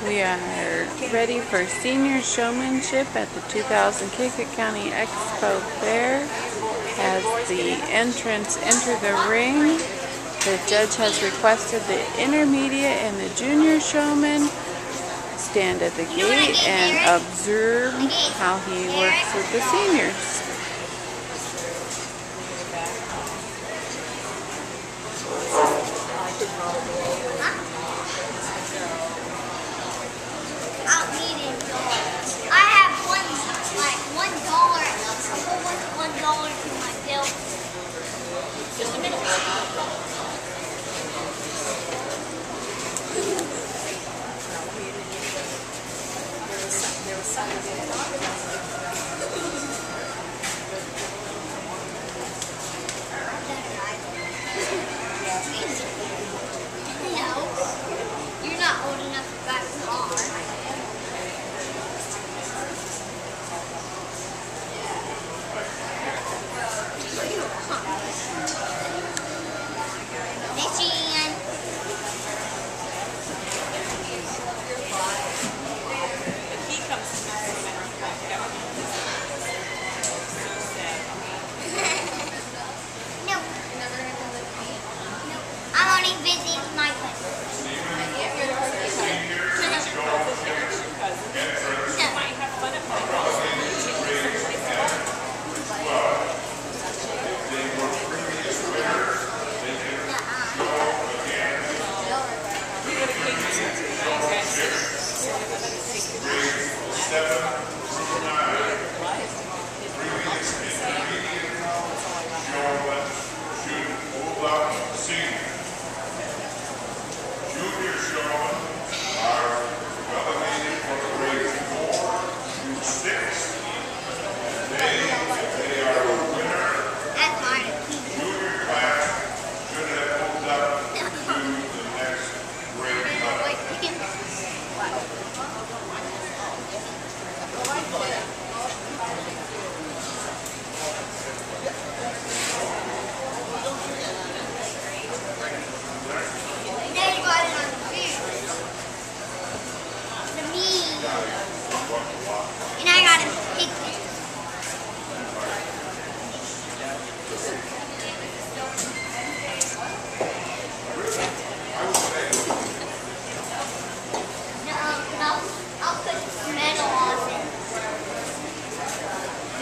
We are ready for senior showmanship at the 2000 Keokuk County Expo Fair. As the entrants enter the ring, the judge has requested the intermediate and the junior showman stand at the gate and observe how he works with the seniors. I have $1 to my bill. Just a minute. There was No, you're not old enough to drive a car. Junior showmen are relegated from grades 4 to 6. They are a winner. Junior class should have moved up to the next grade level. And I got him pick it. No, I'll put metal on it.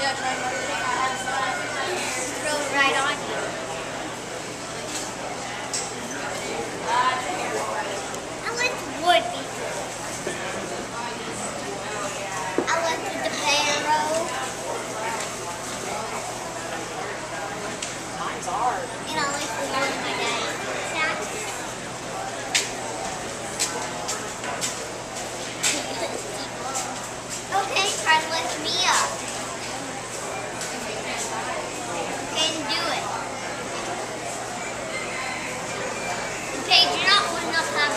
Yeah, try to throw it right on you. I like wood before. Mine's hard. And I like to learn my daddy. Okay, try to lift me up. And do it. Okay, you're not old enough to have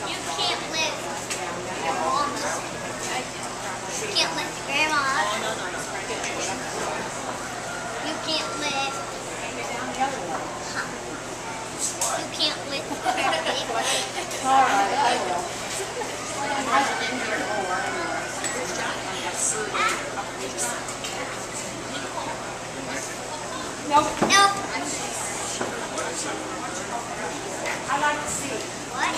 You can't lift your mama. You can't lift grandma. You can't lift. You can't lift her big leg. Alright, I will. Nope. Nope. I like to see. What?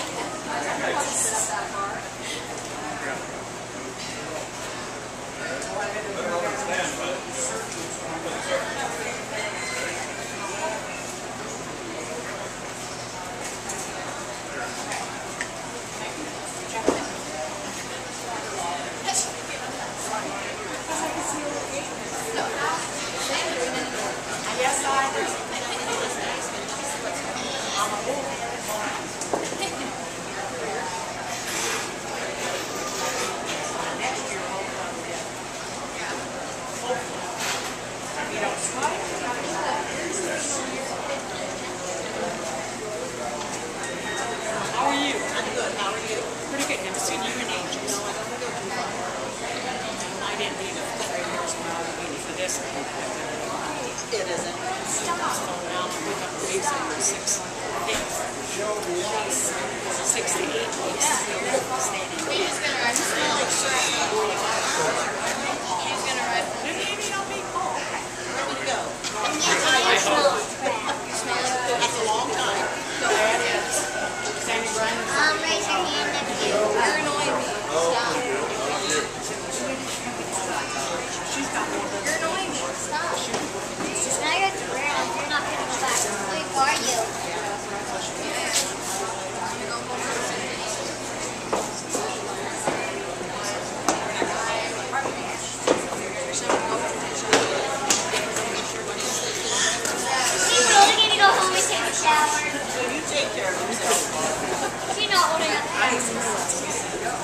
Yes, I do. How are you? I'm good. How are you? Pretty good. Never seen you in ages. No, I don't think I didn't need it for 3 years when I was waiting for this. It isn't. So now we have to raise over 6 weeks. 6 to 8 weeks. He's gonna ride. Maybe I'll be cold. Where would you go? I hope. That's a long time. So there it is. Sandy Bryan. Raise your hand if you're annoying me. Stop. You're annoying me. Stop. Now you're at the ground. You're not going to go back to sleep, are you? Is he really going to go home and take a shower? You take care of yourself. Is he not old enough?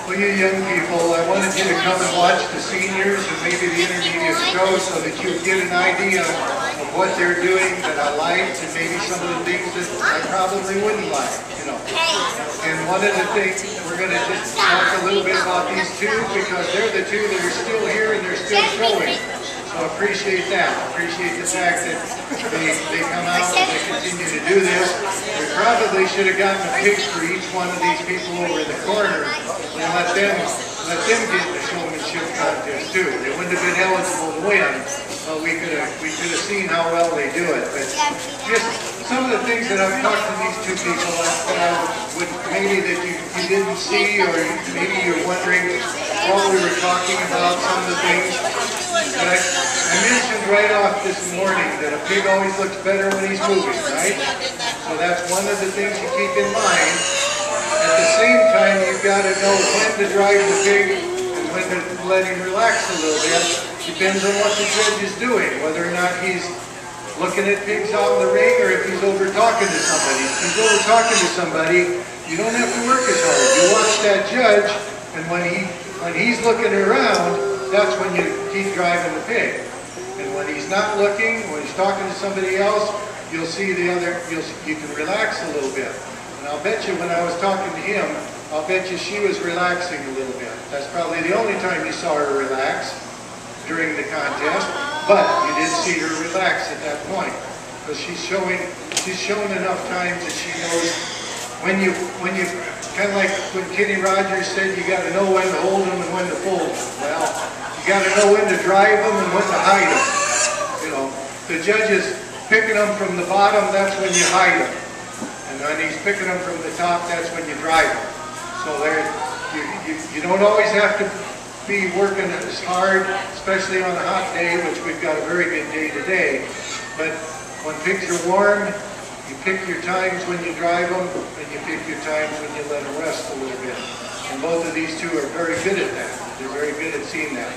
Well, you young people, I wanted you to come and watch the seniors and maybe the intermediate show so that you get an idea of what they're doing that I liked and maybe some of the things that I probably wouldn't like, you know. And one of the things, we're going to just talk a little bit about these two because they're the two that are still here and they're still showing. So I appreciate that. I appreciate the fact that they come out and they continue to do this. We probably should have gotten a pig for each one of these people over in the corner and let them get the showmanship contest too. They wouldn't have been eligible to win, but we could have seen how well they do it. But just some of the things that I've talked to these two people that I would maybe that you didn't see, or maybe you're wondering while we were talking about some of the things. But I mentioned right off this morning that a pig always looks better when he's moving, right? So that's one of the things you keep in mind. At the same time, you've got to know when to drive the pig and when to let him relax a little bit. Depends on what the judge is doing, whether or not he's looking at pigs out in the ring or if he's over talking to somebody. If he's over talking to somebody, you don't have to work as hard. You watch that judge, and when he's looking around, that's when you keep driving the pig. And when he's not looking, when he's talking to somebody else, you'll see you can relax a little bit. And I'll bet you when I was talking to him, I'll bet you she was relaxing a little bit. That's probably the only time you saw her relax during the contest, but you did see her relax at that point. Because she's shown enough times that she knows when you kind of like when Kenny Rogers said you got to know when to hold them and when to fold them. Well, you got to know when to drive them and when to hide them. You know, the judge is picking them from the bottom, that's when you hide them. And when he's picking them from the top, that's when you drive them. So there, you don't always have to be working as hard, especially on a hot day, which we've got a very good day today. But when pigs are warm, you pick your times when you drive them, and you pick your times when you let them rest a little bit. And both of these two are very good at that. They're very good at seeing that.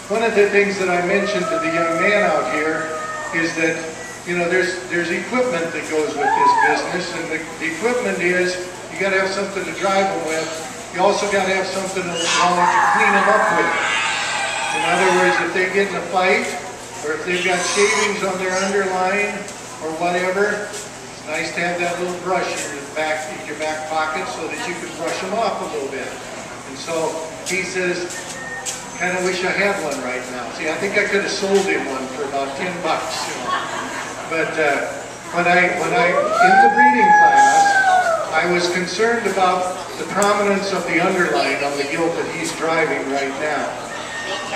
One of the things that I mentioned to the young man out here is that, you know, there's equipment that goes with this business, and the equipment is you got to have something to drive them with. You also got to have something along to clean them up with. In other words, if they get in a fight, or if they've got shavings on their underline, or whatever, it's nice to have that little brush in your back pocket so that you can brush them off a little bit. And so he says, kind of wish I had one right now. See, I think I could have sold him one for about $10, you know. But when I in the breeding class, I was concerned about the prominence of the underline on the gilt that he's driving right now.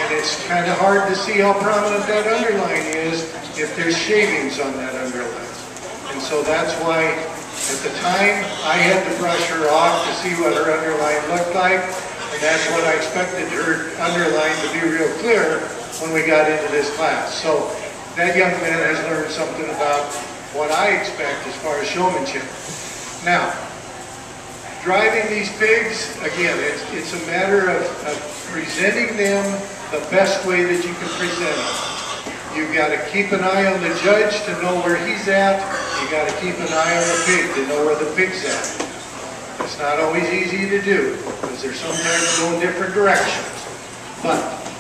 And it's kind of hard to see how prominent that underline is if there's shavings on that underline. And so that's why at the time I had to brush her off to see what her underline looked like. And that's what I expected her underline to be real clear when we got into this class. So that young man has learned something about what I expect as far as showmanship. Now, driving these pigs, again, it's a matter of presenting them the best way that you can present them. You've got to keep an eye on the judge to know where he's at. You've got to keep an eye on the pig to know where the pig's at. It's not always easy to do because they're sometimes going different directions. But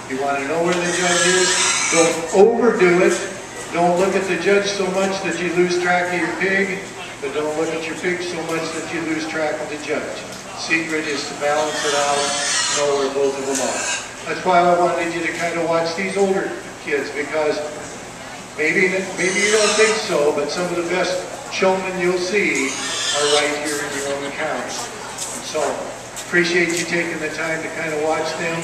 you want to know where the judge is. Don't overdo it. Don't look at the judge so much that you lose track of your pig. But don't look at your pig so much that you lose track of the judge. The secret is to balance it out, know where both of them are. That's why I wanted you to kind of watch these older kids, because Maybe you don't think so, but some of the best showmen you'll see are right here in your own county. And so, appreciate you taking the time to kind of watch them.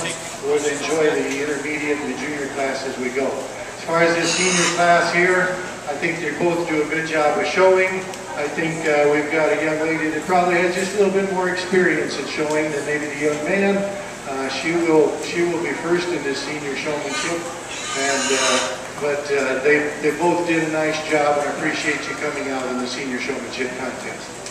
We'll enjoy the intermediate and the junior class as we go. As far as the senior class here, I think they both do a good job of showing. I think we've got a young lady that probably has just a little bit more experience at showing than maybe the young man. She will be first in this senior showmanship, but they both did a nice job, and I appreciate you coming out in the senior showmanship contest.